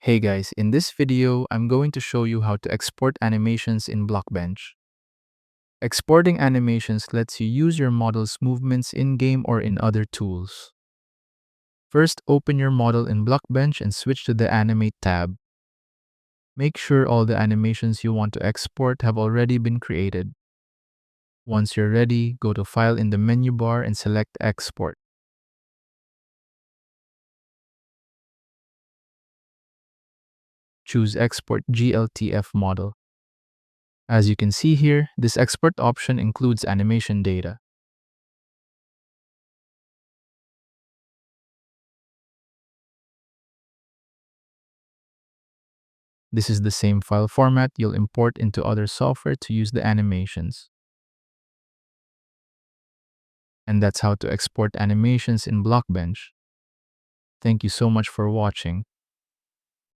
Hey guys, in this video, I'm going to show you how to export animations in Blockbench. Exporting animations lets you use your model's movements in-game or in other tools. First, open your model in Blockbench and switch to the Animate tab. Make sure all the animations you want to export have already been created. Once you're ready, go to File in the menu bar and select Export. Choose Export GLTF model. As you can see here, this export option includes animation data. This is the same file format you'll import into other software to use the animations. And that's how to export animations in Blockbench. Thank you so much for watching.